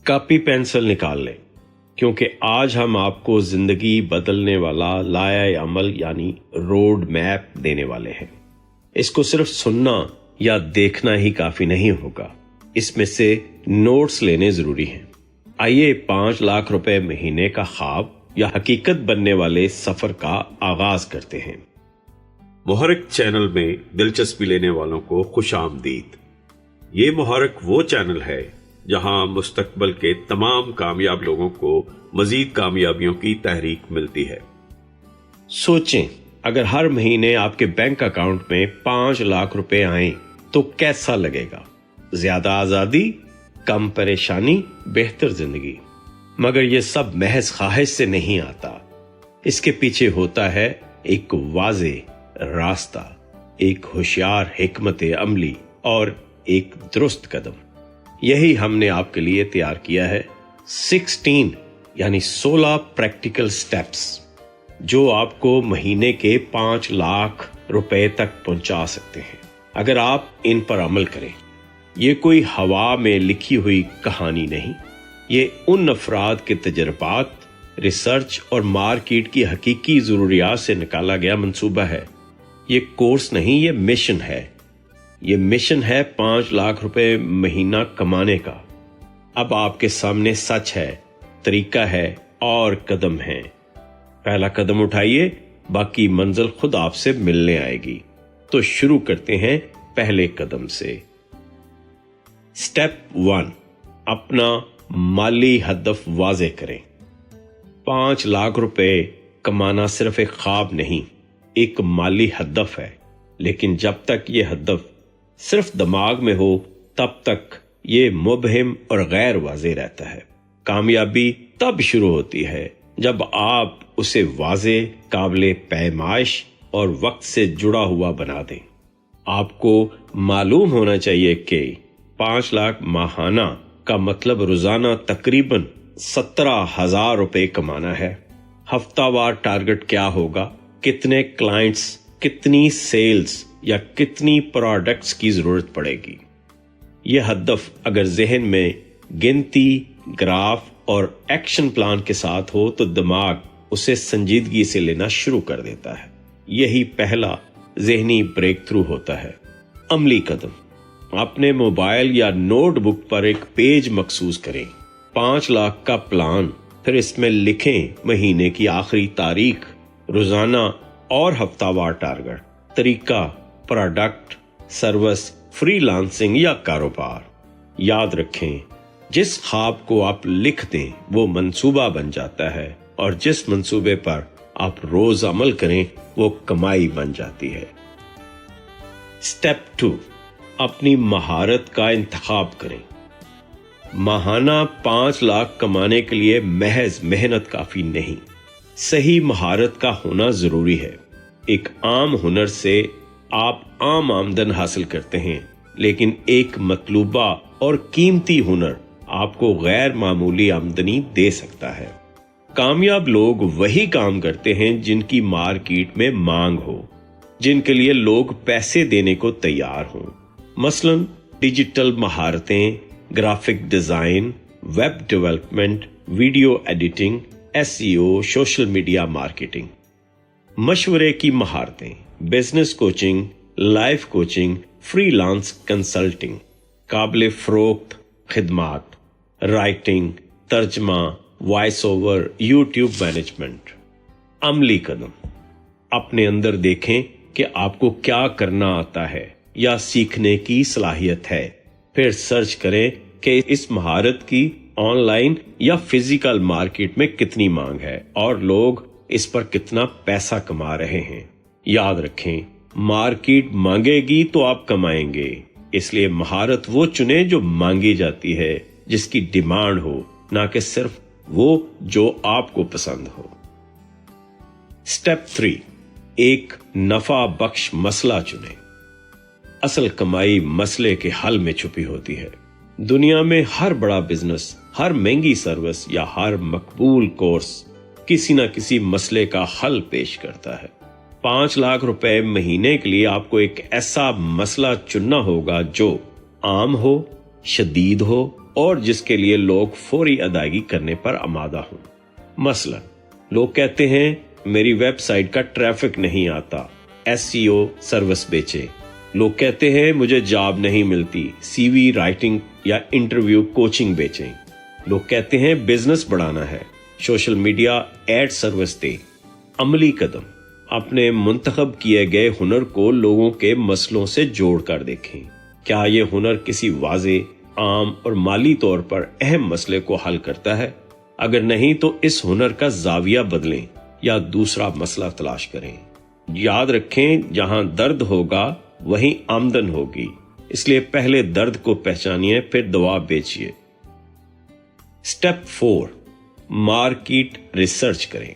Copy pencil نکال لیں، کیونکہ آج ہم آپ کو زندگی بدلنے والا لائحہ عمل یعنی روڈ میپ دینے والے ہیں۔ اس کو صرف سننا یا دیکھنا ہی کافی نہیں ہوگا، اس میں سے نوٹس لینے ضروری ہیں۔ آئیے 5 لاکھ روپے مہینے کا خواب یا حقیقت بننے والے سفر کا آغاز کرتے ہیں۔ محرک چینل میں دلچسپی لینے والوں کو خوش آمدید۔ یہ محرک وہ چینل ہے جہاں مستقبل کے تمام کامیاب لوگوں کو مزید کامیابیوں کی تحریک ملتی ہے۔ سوچیں، اگر ہر مہینے آپ کے بینک اکاؤنٹ میں 5 لاکھ روپے آئیں تو کیسا لگے گا؟ زیادہ آزادی، کم پریشانی، بہتر زندگی۔ مگر یہ سب محض خواہش سے نہیں آتا، اس کے پیچھے ہوتا ہے ایک واضح راستہ، ایک ہوشیار حکمت عملی اور ایک درست قدم۔ یہی ہم نے آپ کے لیے تیار کیا ہے 16 پریکٹیکل سٹیپس، جو آپ کو مہینے کے 5 لاکھ روپے تک پہنچا سکتے ہیں اگر آپ ان پر عمل کریں۔ یہ کوئی ہوا میں لکھی ہوئی کہانی نہیں، یہ ان افراد کے تجربات، ریسرچ اور مارکیٹ کی حقیقی ضروریات سے نکالا گیا منصوبہ ہے۔ یہ کورس نہیں، یہ مشن ہے۔ یہ مشن ہے 5 لاکھ روپے مہینہ کمانے کا۔ اب آپ کے سامنے سچ ہے، طریقہ ہے اور قدم ہے۔ پہلا قدم اٹھائیے، باقی منزل خود آپ سے ملنے آئے گی۔ تو شروع کرتے ہیں پہلے قدم سے۔ سٹیپ 1، اپنا مالی ہدف واضح کریں۔ 5 لاکھ روپے کمانا صرف ایک خواب نہیں، ایک مالی ہدف ہے، لیکن جب تک یہ ہدف صرف دماغ میں ہو تب تک یہ مبہم اور غیر واضح رہتا ہے۔ کامیابی تب شروع ہوتی ہے جب آپ اسے واضح، قابل پیمائش اور وقت سے جڑا ہوا بنا دیں۔ آپ کو معلوم ہونا چاہیے کہ 5 لاکھ ماہانہ کا مطلب روزانہ تقریباً 17,000 روپے کمانا ہے۔ ہفتہ وار ٹارگٹ کیا ہوگا؟ کتنے کلائنٹس، کتنی سیلز یا کتنی پروڈکٹس کی ضرورت پڑے گی؟ یہ ہدف اگر ذہن میں گنتی، گراف اور ایکشن پلان کے ساتھ ہو تو دماغ اسے سنجیدگی سے لینا شروع کر دیتا ہے۔ یہی پہلا ذہنی بریک تھرو ہوتا ہے۔ عملی قدم، اپنے موبائل یا نوٹ بک پر ایک پیج مخصوص کریں، 5 لاکھ کا پلان، پھر اس میں لکھیں مہینے کی آخری تاریخ، روزانہ اور ہفتہ وار ٹارگٹ، طریقہ، پروڈکٹ، سروس، فری لانسنگ یا کاروبار۔ یاد رکھیں، جس خواب کو آپ لکھ دیں وہ منصوبہ بن جاتا ہے، اور جس منصوبے پر آپ روز عمل کریں وہ کمائی بن جاتی ہے۔ سٹیپ 2، اپنی مہارت کا انتخاب کریں۔ ماہانہ 5 لاکھ کمانے کے لیے محض محنت کافی نہیں، صحیح مہارت کا ہونا ضروری ہے۔ ایک عام ہنر سے آپ عام آمدن حاصل کرتے ہیں، لیکن ایک مطلوبہ اور قیمتی ہنر آپ کو غیر معمولی آمدنی دے سکتا ہے۔ کامیاب لوگ وہی کام کرتے ہیں جن کی مارکیٹ میں مانگ ہو، جن کے لیے لوگ پیسے دینے کو تیار ہوں۔ مثلا ڈیجیٹل مہارتیں، graphic design, web development, video editing, SEO، social media marketing. مشورے کی مہارتیں، business coaching, life coaching, free lance consulting, قابل فروخت خدمات، رائٹنگ، ترجمہ، وائس اوور، یوٹیوب مینجمنٹ۔ عملی قدم، اپنے اندر دیکھیں کہ آپ کو کیا کرنا آتا ہے یا سیکھنے کی صلاحیت ہے، پھر سرچ کریں کہ اس مہارت کی آن لائن یا فزیکل مارکیٹ میں کتنی مانگ ہے اور لوگ اس پر کتنا پیسہ کما رہے ہیں۔ یاد رکھیں، مارکیٹ مانگے گی تو آپ کمائیں گے، اس لیے مہارت وہ چنیں جو مانگی جاتی ہے، جس کی ڈیمانڈ ہو، نہ کہ صرف وہ جو آپ کو پسند ہو۔ سٹیپ 3، ایک نفع بخش مسئلہ چنیں۔ اصل کمائی مسئلے کے حل میں چھپی ہوتی ہے۔ دنیا میں ہر بڑا بزنس، ہر مہنگی سروس یا ہر مقبول کورس کسی نہ کسی مسئلے کا حل پیش کرتا ہے۔ 5 لاکھ روپے مہینے کے لیے آپ کو ایک ایسا مسئلہ چننا ہوگا جو عام ہو، شدید ہو اور जिसके लिए लोग फौरी अदायगी करने पर आमादा हों। मसलन लोग कहते हैं मेरी वेबसाइट का ट्रैफिक नहीं आता, SEO सर्विस बेचे। लोग कहते हैं मुझे जॉब नहीं मिलती, CV राइटिंग या इंटरव्यू कोचिंग बेचें। लोग कहते हैं बिजनेस बढ़ाना है, सोशल मीडिया एड सर्विस दे। अमली कदम, अपने मुंतखब किए गए हुनर को लोगों के मसलों से जोड़ कर देखें। क्या ये हुनर किसी वाजे, आम और माली तौर पर अहम मसले को हल करता है? अगर नहीं तो इस हुनर का जाविया बदलें या दूसरा मसला तलाश करें। याद रखें, जहां दर्द होगा वहीं आमदन होगी, इसलिए पहले दर्द को पहचानिए, फिर दवा बेचिए। स्टेप 4, मार्केट रिसर्च करें।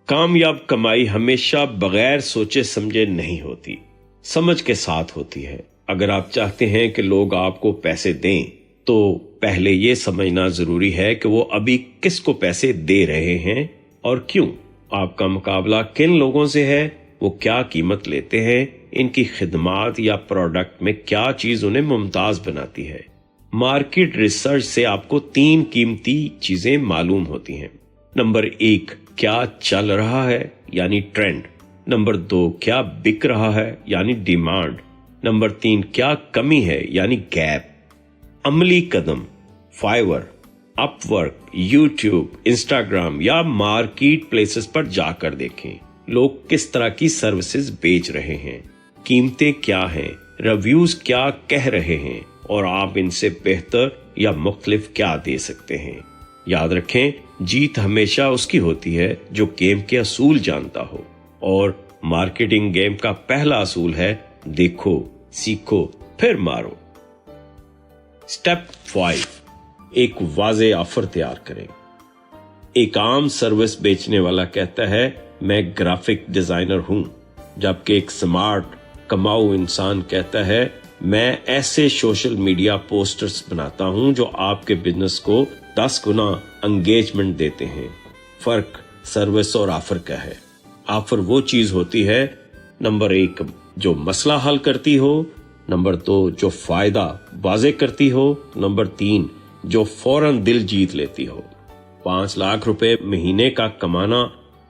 कामयाब कमाई हमेशा बगैर सोचे समझे नहीं होती, समझ के साथ होती है। अगर आप चाहते हैं कि लोग आपको पैसे दें तो पहले ये समझना जरूरी है कि वो अभी किसको पैसे दे रहे हैं और क्यों। आपका मुकाबला किन लोगों से है, वो क्या कीमत लेते हैं, इनकी खिदमात या प्रोडक्ट में क्या चीज उन्हें मुमताज बनाती है। मार्केट रिसर्च से आपको 3 कीमती चीजें मालूम होती हैं। नंबर 1, क्या चल रहा है यानी ट्रेंड। नंबर 2, क्या बिक रहा है यानी डिमांड। नंबर 3, क्या कमी है यानी गैप। अमली कदम, फाइवर, अपवर्क, यूट्यूब, इंस्टाग्राम या मार्केट प्लेसेस पर जाकर देखें लोग किस तरह की सर्विसेज बेच रहे हैं, कीमतें क्या हैं, रिव्यूज क्या कह रहे हैं और आप इनसे बेहतर या मुख्तलिफ क्या दे सकते हैं। याद रखें, जीत हमेशा उसकी होती है जो गेम के असूल जानता हो, और मार्केटिंग गेम का पहला असूल है देखो, सीखो, फिर मारो। स्टेप 5, एक वाज़े ऑफर तैयार करें। एक आम सर्विस बेचने वाला कहता है मैं ग्राफिक डिजाइनर हूं, जबकि एक स्मार्ट कमाऊ इंसान कहता है मैं ऐसे सोशल मीडिया पोस्टर्स बनाता हूं जो आपके बिजनेस को 10 गुना एंगेजमेंट देते हैं। फर्क सर्विस और ऑफर का है। ऑफर वो चीज होती है, नंबर 1, जो मसला हल करती हो, नंबर 2, जो फायदा वाज़े करती हो, नंबर 3, जो फौरन दिल जीत लेती हो। 5 लाख रुपए महीने का कमाना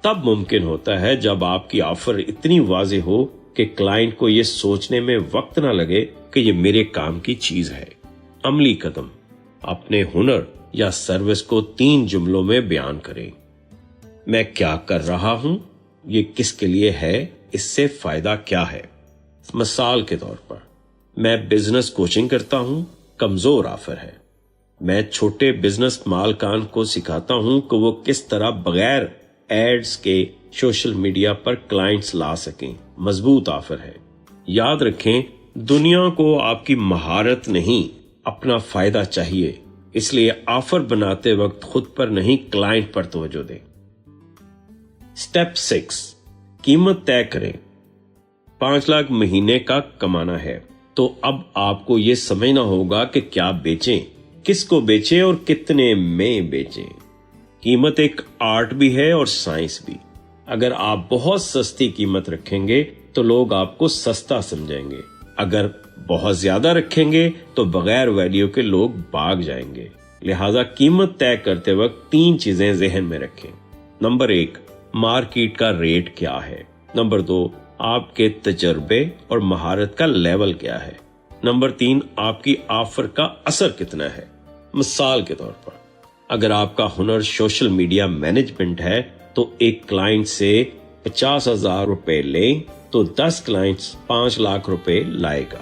तब मुमकिन होता है जब आपकी ऑफर इतनी वाज़े हो कि क्लाइंट को यह सोचने में वक्त ना लगे कि ये मेरे काम की चीज है। अमली कदम, अपने हुनर या सर्विस को 3 जुमलों में बयान करें। मैं क्या कर रहा हूं, ये किसके लिए है, इससे फायदा क्या है। मिसाल के तौर पर, मैं बिजनेस कोचिंग करता हूं, कमजोर ऑफर है। मैं छोटे बिजनेस मालकान को सिखाता हूं कि वो किस तरह बगैर एड्स के सोशल मीडिया पर क्लाइंट्स ला सकें, मजबूत ऑफर है। याद रखें, दुनिया को आपकी महारत नहीं अपना फायदा चाहिए, इसलिए ऑफर बनाते वक्त खुद पर नहीं क्लाइंट पर तवज्जो दें। स्टेप 6, कीमत तय करें। 5 लाख महीने का कमाना है तो अब आपको यह समझना होगा कि क्या बेचें, किसको बेचें और कितने में बेचें। कीमत एक आर्ट भी है और साइंस भी। अगर आप बहुत सस्ती कीमत रखेंगे तो लोग आपको सस्ता समझेंगे, अगर बहुत ज्यादा रखेंगे तो बगैर वैल्यू के लोग भाग जाएंगे। लिहाजा कीमत तय करते वक्त 3 चीजें जहन में रखें। नंबर 1, मार्केट का रेट क्या है। नंबर 2, आपके तजर्बे और महारत का लेवल क्या है। नंबर 3, आपकी ऑफर का असर कितना है। मिसाल के तौर पर, अगर आपका हुनर सोशल मीडिया मैनेजमेंट है तो एक क्लाइंट से 50,000 रुपए लें तो 10 क्लाइंट्स 5 लाख रुपए लाएगा।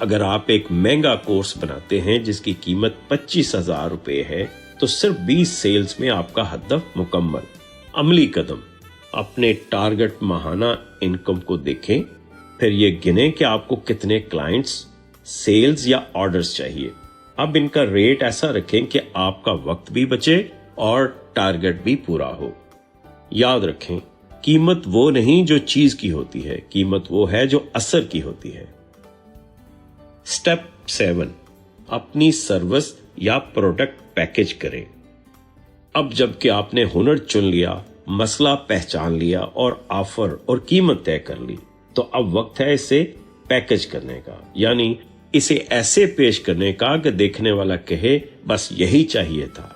अगर आप एक महंगा कोर्स बनाते हैं जिसकी कीमत 25,000 रुपए है तो सिर्फ 20 सेल्स में आपका हदफ मुकम्मल। अमली कदम, अपने टारगेट माहाना इनकम को देखें, फिर ये गिने कि आपको कितने क्लाइंट्स, सेल्स या ऑर्डर्स चाहिए। अब इनका रेट ऐसा रखें कि आपका वक्त भी बचे और टारगेट भी पूरा हो। याद रखें, कीमत वो नहीं जो चीज की होती है, कीमत वो है जो असर की होती है। स्टेप 7, अपनी सर्विस या प्रोडक्ट पैकेज करें। अब जबकि आपने हुनर चुन लिया, मसला पहचान लिया और ऑफर और कीमत तय कर ली, तो अब वक्त है इसे पैकेज करने का, यानी इसे ऐसे पेश करने का कि देखने वाला कहे बस यही चाहिए था।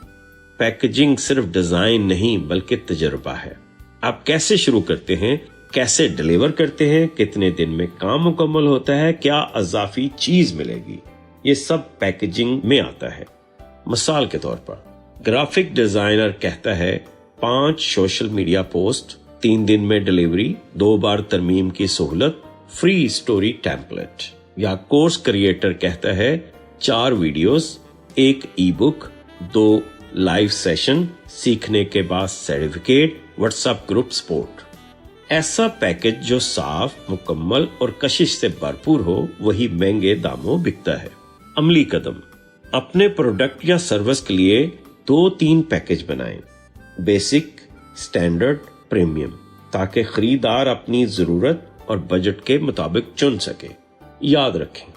पैकेजिंग सिर्फ डिजाइन नहीं बल्कि तजुर्बा है। आप कैसे शुरू करते हैं, कैसे डिलीवर करते हैं, कितने दिन में काम मुकम्मल होता है, क्या इजाफी चीज मिलेगी, ये सब पैकेजिंग में आता है। मिसाल के तौर पर ग्राफिक डिजाइनर कहता है 5 सोशल मीडिया पोस्ट, 3 दिन में डिलीवरी, 2 बार तरमीम की सहूलत, फ्री स्टोरी टेम्पलेट। या कोर्स क्रिएटर कहता है 4 वीडियोस, 1 ई बुक, 2 लाइव सेशन, सीखने के बाद सर्टिफिकेट, व्हाट्सएप ग्रुप सपोर्ट। ऐसा पैकेज जो साफ, मुकम्मल और कशिश से भरपूर हो वही महंगे दामों बिकता है। अमली कदम, अपने प्रोडक्ट या सर्विस के लिए 2-3 पैकेज बनाएं, बेसिक, स्टैंडर्ड, प्रीमियम, ताकि खरीदार अपनी जरूरत और बजट के मुताबिक चुन सके। याद रखें,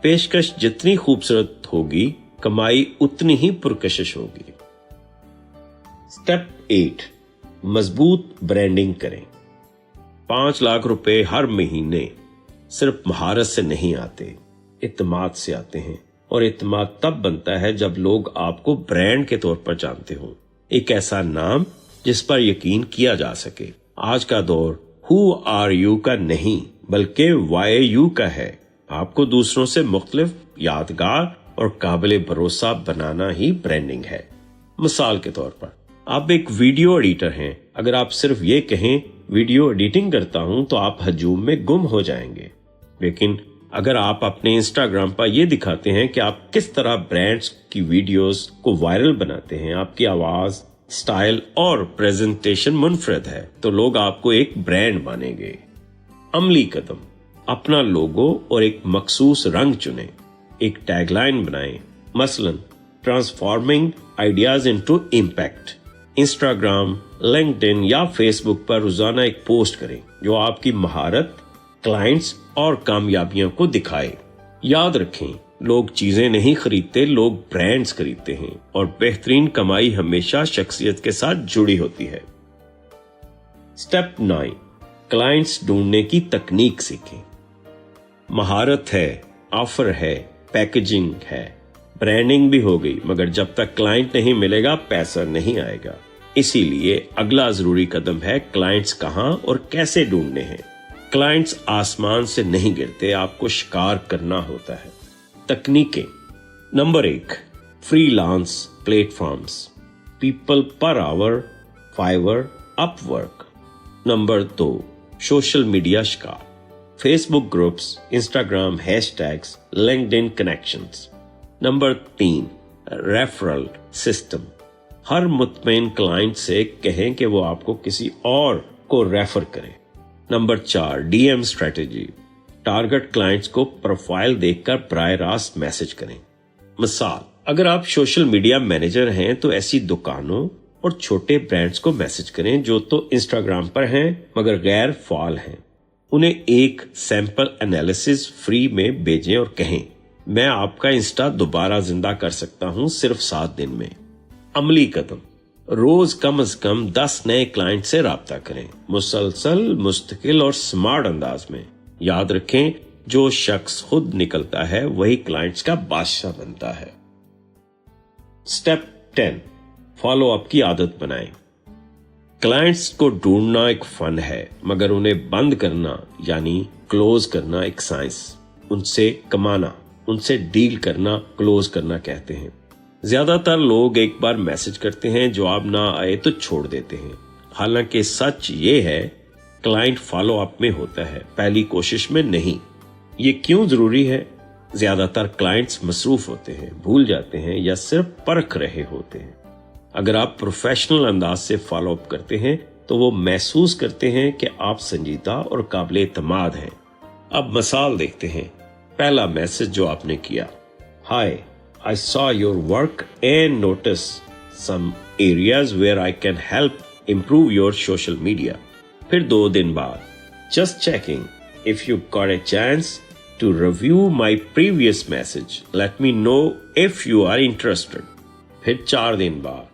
पेशकश जितनी खूबसूरत होगी कमाई उतनी ही पुरकशिश होगी। स्टेप 8, मजबूत ब्रांडिंग करें। 5 लाख रुपए हर महीने सिर्फ महारत से नहीं आते, इत्मीनान से आते हैं। और इत्मीनान तब बनता है जब लोग आपको ब्रांड के तौर पर जानते हो, एक ऐसा नाम जिस पर यकीन किया जा सके। आज का दौर हु आर यू का नहीं बल्कि वाई यू का है। आपको दूसरों से मुख्तलिफ, यादगार और काबिल भरोसा बनाना ही ब्रांडिंग है। मिसाल के तौर पर आप एक वीडियो एडिटर हैं, अगर आप सिर्फ ये कहें वीडियो एडिटिंग करता हूं तो आप हजूम में गुम हो जाएंगे। लेकिन अगर आप अपने इंस्टाग्राम पर ये दिखाते हैं कि आप किस तरह ब्रांड्स की वीडियोस को वायरल बनाते हैं, आपकी आवाज, स्टाइल और प्रेजेंटेशन मुनफरद है, तो लोग आपको एक ब्रांड मानेंगे। अमली कदम, अपना लोगो और एक मखसूस रंग चुनें, एक टैगलाइन बनाएं, मसलन transforming ideas into impact. Instagram, LinkedIn या फेसबुक पर रोजाना एक पोस्ट करें जो आपकी महारत, क्लाइंट्स और कामयाबियों को दिखाए। याद रखें, लोग चीजें नहीं खरीदते, लोग ब्रांड्स खरीदते हैं और बेहतरीन कमाई हमेशा शख्सियत के साथ जुड़ी होती है। स्टेप 9, क्लाइंट्स ढूंढने की तकनीक सीखें। महारत है, ऑफर है, पैकेजिंग है, ब्रांडिंग भी हो गई, मगर जब तक क्लाइंट नहीं मिलेगा पैसा नहीं आएगा। इसीलिए अगला जरूरी कदम है क्लाइंट्स कहां और कैसे ढूंढने हैं। क्लाइंट्स आसमान से नहीं गिरते, आपको शिकार करना होता है। तकनीकें। Number 1, freelance platforms, people per hour, Fiverr, Upwork. Number 2, social media शिकार, Facebook groups, Instagram hashtags, LinkedIn connections. Number 3, referral system, हर मुतमईन क्लाइंट से कहें कि वो आपको किसी और को रेफर करें। Number 4, DM strategy, target clients को प्रोफाइल देखकर बराह रास्त मैसेज करें। मिसाल, अगर आप सोशल मीडिया मैनेजर हैं तो ऐसी दुकानों और छोटे ब्रांड्स को मैसेज करें जो तो इंस्टाग्राम पर हैं मगर गैर फाल हैं। उन्हें एक सैंपल एनालिसिस फ्री में भेजें और कहें, मैं आपका इंस्टा दोबारा जिंदा कर सकता हूं सिर्फ 7 दिन में। अमली कदम, रोज कम से कम 10 नए क्लाइंट से राब्ता करें, मुसलसल, मुस्तकिल और स्मार्ट अंदाज में। याद रखें, जो शख्स खुद निकलता है वही क्लाइंट्स का बादशाह बनता है। स्टेप 10, फॉलो अप की आदत बनाएं। क्लाइंट्स को ढूंढना एक फन है मगर उन्हें बंद करना यानी क्लोज करना एक साइंस। उनसे कमाना, उनसे डील करना क्लोज करना कहते हैं। ज्यादातर लोग एक बार मैसेज करते हैं, जवाब ना आए तो छोड़ देते हैं। हालांकि सच ये है, क्लाइंट फॉलो अप में होता है, पहली कोशिश में नहीं। ये क्यों जरूरी है? ज्यादातर क्लाइंट्स मसरूफ होते हैं, भूल जाते हैं या सिर्फ परख रहे होते हैं। अगर आप प्रोफेशनल अंदाज से फॉलो अप करते हैं तो वो महसूस करते हैं कि आप संजीदा और काबिल एतमाद हैं। अब मिसाल देखते हैं। पहला मैसेज जो आपने किया, हाय, I saw your work and noticed some areas where I can help improve your social media. फिर 2 दिन बाद, just checking if you got a chance to review my previous message. Let me know if you are interested. फिर 4 दिन बाद,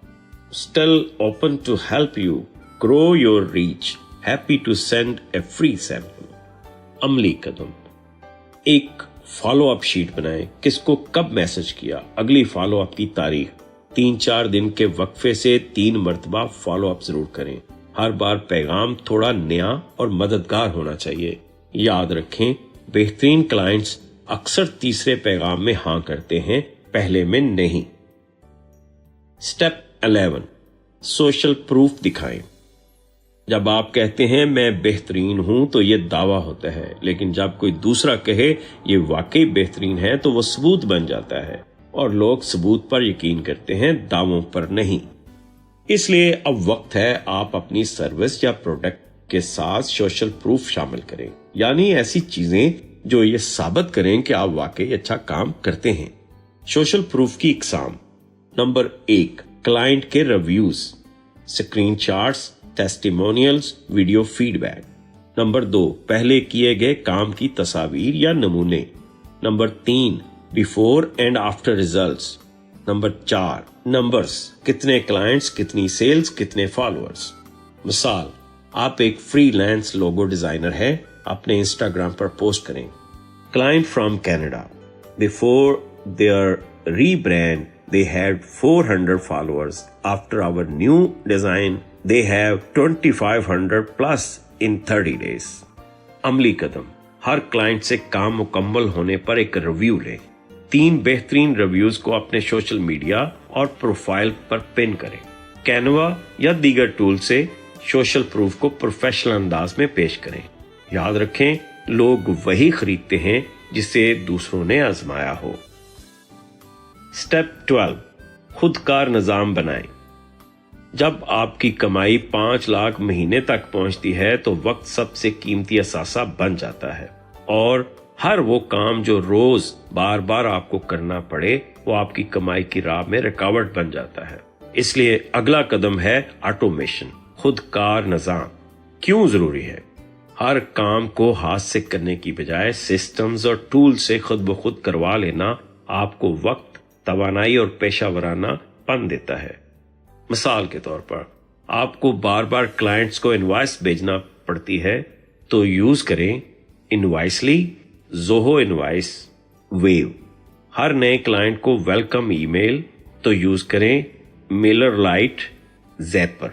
still open to help you grow your reach. Happy to send a free sample. अमली कदम, एक follow up sheet बनाएं, किसको कब message किया, अगली फॉलो अप की तारीख, 3-4 दिन के वक्फे से 3 मर्तबा फॉलो अप जरूर करें। हर बार पैगाम थोड़ा नया और मददगार होना चाहिए। याद रखें, बेहतरीन क्लाइंट्स अक्सर तीसरे पैगाम में हाँ करते हैं, पहले में नहीं। स्टेप 11, सोशल प्रूफ दिखाएं। जब आप कहते हैं मैं बेहतरीन हूं तो ये दावा होता है, लेकिन जब कोई दूसरा कहे ये वाकई बेहतरीन है तो वो सबूत बन जाता है, और लोग सबूत पर यकीन करते हैं, दावों पर नहीं। इसलिए अब वक्त है आप अपनी सर्विस या प्रोडक्ट के साथ सोशल प्रूफ शामिल करें, यानी ऐसी चीजें जो ये साबित करें कि आप वाकई अच्छा काम करते हैं। सोशल प्रूफ की इकसाम। नंबर 1, क्लाइंट के reviews, screen shots, testimonials, video feedback. Number 2, पहले किए गए काम की तस्वीर या नमूने। Number 3, before and after results. Number 4, numbers, कितने क्लाइंट्स, कितनी सेल्स, कितने फॉलोअर्स। मिसाल, आप एक फ्रीलांस लोगो डिजाइनर है, अपने इंस्टाग्राम पर पोस्ट करें, client from Canada, before their rebrand they had 400 followers. After our new design, they have 2500 plus in 30 days. अमली कदम। हर क्लाइंट से काम मुकम्मल होने पर एक रिव्यू लें। 3 बेहतरीन रिव्यूज को अपने सोशल मीडिया और प्रोफाइल पर पिन करें। कैनवा या दीगर टूल से सोशल प्रूफ को प्रोफेशनल अंदाज में पेश करें। याद रखें, लोग वही खरीदते हैं जिसे दूसरों ने आजमाया हो। स्टेप 12, खुदकार निजाम बनाएं। जब आपकी कमाई 5 लाख महीने तक पहुंचती है तो वक्त सबसे कीमती असासा बन जाता है, और हर वो काम जो रोज बार बार आपको करना पड़े वो आपकी कमाई की राह में रुकावट बन जाता है। इसलिए अगला कदम है ऑटोमेशन, खुदकार निजाम। क्यों जरूरी है? हर काम को हाथ से करने की बजाय सिस्टम्स और टूल से खुद ब खुद करवा लेना आपको वक्त, तवानाई और पेशा वराना पन देता है। मिसाल के तौर पर, आपको बार बार क्लाइंट्स को इनवॉइस भेजना पड़ती है तो यूज करें इनवॉइसली, जोहो इनवॉइस, वेव। हर नए क्लाइंट को वेलकम ईमेल तो यूज करें MailerLite, Zapier.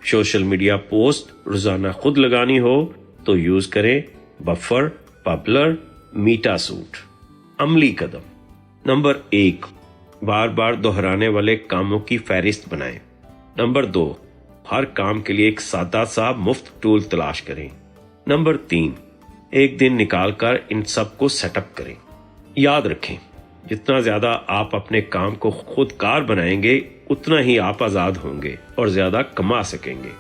Social media post रोजाना खुद लगानी हो तो यूज करें बफर, पबलर, मीटा सूट। अमली कदम। नंबर 1, बार बार दोहराने वाले कामों की फहरिस्त बनाएं। नंबर 2, हर काम के लिए एक सादा सा मुफ्त टूल तलाश करें। नंबर 3, एक दिन निकालकर इन सब को सेटअप करें। याद रखें, जितना ज्यादा आप अपने काम को खुदकार बनाएंगे उतना ही आप आजाद होंगे और ज्यादा कमा सकेंगे।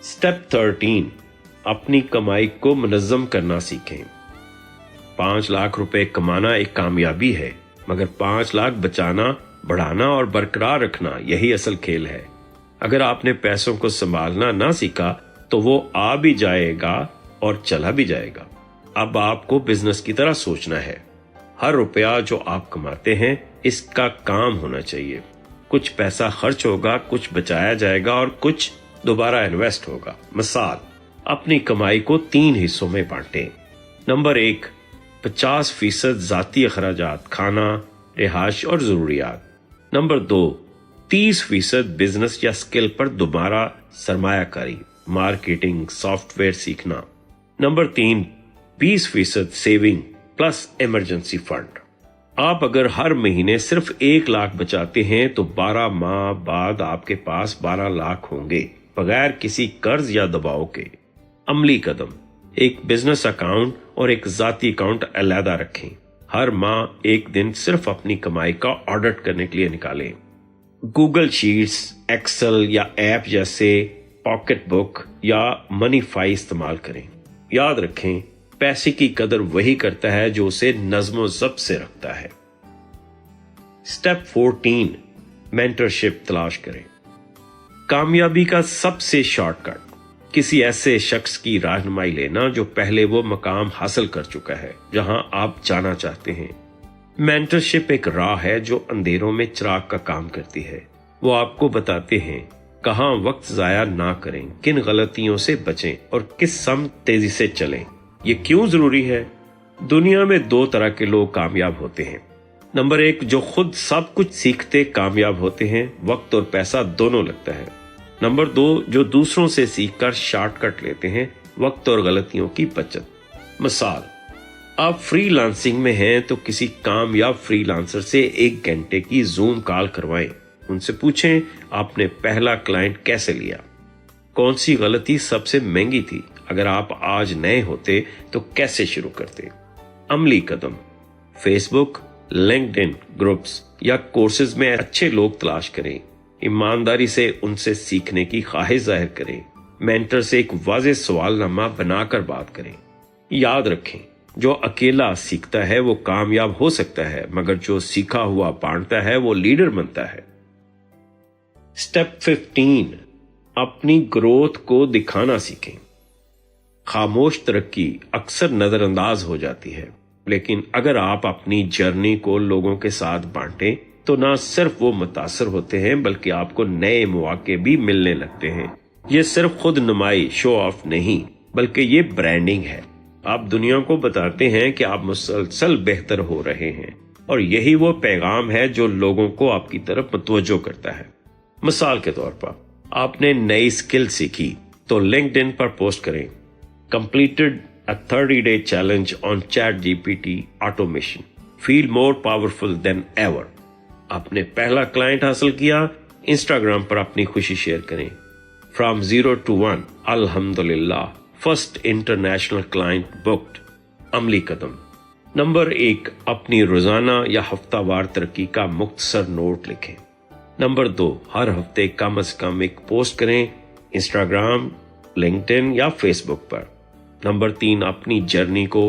स्टेप 13, अपनी कमाई को मुनज़्ज़म करना सीखें। 5 लाख रुपए कमाना एक कामयाबी है, मगर 5 लाख बचाना, बढ़ाना और बरकरार रखना यही असल खेल है। अगर आपने पैसों को संभालना ना सीखा तो वो आ भी जाएगा और चला भी जाएगा। अब आपको बिजनेस की तरह सोचना है। हर रुपया जो आप कमाते हैं इसका काम होना चाहिए। कुछ पैसा खर्च होगा, कुछ बचाया जाएगा और कुछ दोबारा इन्वेस्ट होगा। मिसाल, अपनी कमाई को 3 हिस्सों में बांटें। नंबर 1, 50% जाती अखराजात, खाना, रिहाइश और जरूरियात। नंबर 2, 30% बिजनेस या स्किल पर दोबारा सरमायाकारी, मार्केटिंग, सॉफ्टवेयर सीखना। Number 3, 20% saving plus emergency fund. आप अगर हर महीने सिर्फ 1 लाख बचाते हैं तो 12 माह बाद आपके पास 12 लाख होंगे, बगैर किसी कर्ज या दबाव के। अमली कदम। एक बिजनेस अकाउंट और एक जाती अकाउंट अलहदा रखें। हर माह एक दिन सिर्फ अपनी कमाई का ऑडिट करने के लिए निकालें। गूगल शीट्स, एक्सेल या ऐप जैसे पॉकेट बुक या मनीफाई इस्तेमाल करें। याद रखें, पैसे की कदर वही करता है जो उसे नज़्म ज़ब्त से रखता है। स्टेप 14, मेंटरशिप तलाश करें। कामयाबी का सबसे शॉर्टकट, किसी ऐसे शख्स की रहनुमाई लेना जो पहले वो मकाम हासिल कर चुका है जहां आप जाना चाहते हैं। मेंटरशिप एक राह है जो अंधेरों में चिराग का काम करती है। वो आपको बताते हैं कहां वक्त जाया ना करें, किन गलतियों से बचें और किस सम तेजी से चलें। ये क्यों जरूरी है? दुनिया में दो तरह के लोग कामयाब होते हैं। नंबर 1, जो खुद सब कुछ सीखते कामयाब होते हैं, वक्त और पैसा दोनों लगता है। नंबर 2, जो दूसरों से सीखकर शॉर्टकट लेते हैं, वक्त और गलतियों की बचत। मिसाल, आप फ्रीलांसिंग में हैं तो किसी कामयाब फ्रीलांसर से 1 घंटे की जूम कॉल करवाएं। उनसे पूछें आपने पहला क्लाइंट कैसे लिया, कौन सी गलती सबसे महंगी थी, अगर आप आज नए होते तो कैसे शुरू करते। अमली कदम, फेसबुक, लिंक्डइन ग्रुप्स या कोर्सेज में अच्छे लोग तलाश करें। ईमानदारी से उनसे सीखने की ख्वाहिश जाहिर करें। मेंटर से एक वाज़ेह सवालनामा बनाकर बात करें। याद रखें, जो अकेला सीखता है वो कामयाब हो सकता है, मगर जो सीखा हुआ बांटता है वो लीडर बनता है। स्टेप 15, अपनी ग्रोथ को दिखाना सीखें। खामोश तरक्की अक्सर नजरअंदाज हो जाती है, लेकिन अगर आप अपनी जर्नी को लोगों के साथ बांटें तो ना सिर्फ वो मुतासर होते हैं बल्कि आपको नए मौके भी मिलने लगते हैं। ये सिर्फ खुद नुमाई, शो ऑफ नहीं, बल्कि ये ब्रांडिंग है। आप दुनिया को बताते हैं कि आप मुसलसल बेहतर हो रहे हैं, और यही वो पैगाम है जो लोगों को आपकी तरफ मुतवज्जो करता है। मिसाल के तौर पर, आपने नई स्किल सीखी तो लिंक्डइन पर पोस्ट करें, completed a 30-day challenge on ChatGPT automation. Feel more powerful than ever. आपने पहला क्लाइंट हासिल किया, इंस्टाग्राम पर अपनी खुशी शेयर करें। From 0 to 1, अल्हम्दुलिल्लाह, फर्स्ट इंटरनेशनल क्लाइंट बुक्ड। अमली कदम। नंबर 1, अपनी रोजाना या हफ्तावार तरक्की का मुख्तसर नोट लिखें। नंबर 2, हर हफ्ते कम से कम एक पोस्ट करें, इंस्टाग्राम, लिंक्डइन या फेसबुक पर। नंबर 3, अपनी जर्नी को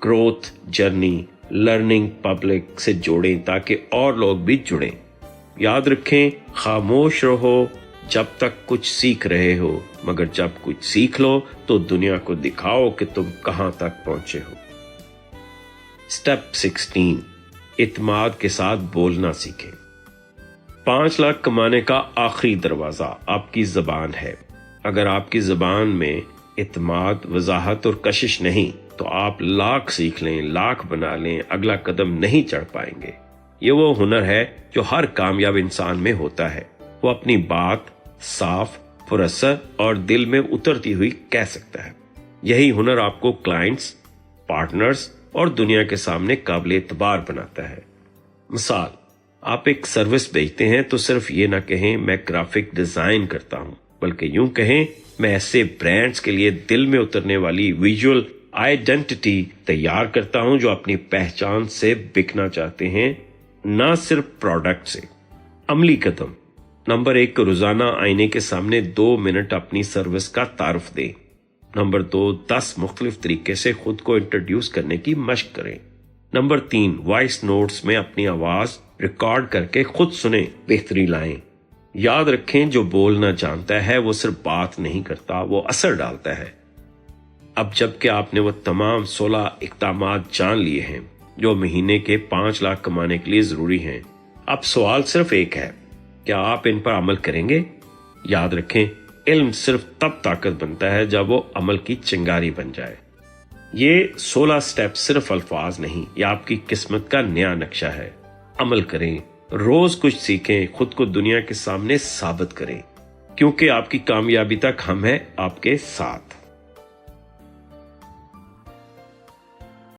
#ग्रोथ जर्नी लर्निंग पब्लिक से जोड़ें ताकि और लोग भी जुड़ें। याद रखें, खामोश रहो जब तक कुछ सीख रहे हो, मगर जब कुछ सीख लो तो दुनिया को दिखाओ कि तुम कहां तक पहुंचे हो। स्टेप 16, इत्माद के साथ बोलना सीखें। 5 लाख कमाने का आखिरी दरवाजा आपकी जबान है। अगर आपकी जबान में इत्माद, वजाहत और कशिश नहीं तो आप लाख सीख लें, लाख बना लें, अगला कदम नहीं चढ़ पाएंगे। ये वो हुनर है जो हर कामयाब इंसान में होता है। वो अपनी बात साफ, पुरअसर और दिल में उतरती हुई कह सकता है। यही हुनर आपको क्लाइंट्स, पार्टनर्स और दुनिया के सामने काबिल एतबार बनाता है। मिसाल, आप एक सर्विस बेचते हैं तो सिर्फ ये ना कहें मैं ग्राफिक डिजाइन करता हूं, बल्कि यूं कहें मैं ऐसे ब्रांड्स के लिए दिल में उतरने वाली विजुअल आइडेंटिटी तैयार करता हूं जो अपनी पहचान से बिकना चाहते हैं, ना सिर्फ प्रोडक्ट से। अमली कदम। नंबर 1, रोजाना आईने के सामने 2 मिनट अपनी सर्विस का तारुफ दें। नंबर 2, 10 मुख्तलिफ तरीके से खुद को इंट्रोड्यूस करने की मशक करें। नंबर 3, वॉइस नोट्स में अपनी आवाज रिकॉर्ड करके खुद सुने, बेहतरी लाएं। याद रखें, जो बोलना जानता है वो सिर्फ बात नहीं करता, वो असर डालता है। अब जबकि आपने वो तमाम 16 इक़दामात जान लिए हैं जो महीने के 5 लाख कमाने के लिए जरूरी हैं, अब सवाल सिर्फ एक है, क्या आप इन पर अमल करेंगे? याद रखें, इल्म सिर्फ तब ताकत बनता है जब वो अमल की चिंगारी बन जाए। ये 16 स्टेप सिर्फ अल्फाज नहीं, ये आपकी किस्मत का नया नक्शा है। अमल करें, रोज कुछ सीखें, खुद को दुनिया के सामने साबित करें, क्योंकि आपकी कामयाबी तक हम हैं आपके साथ।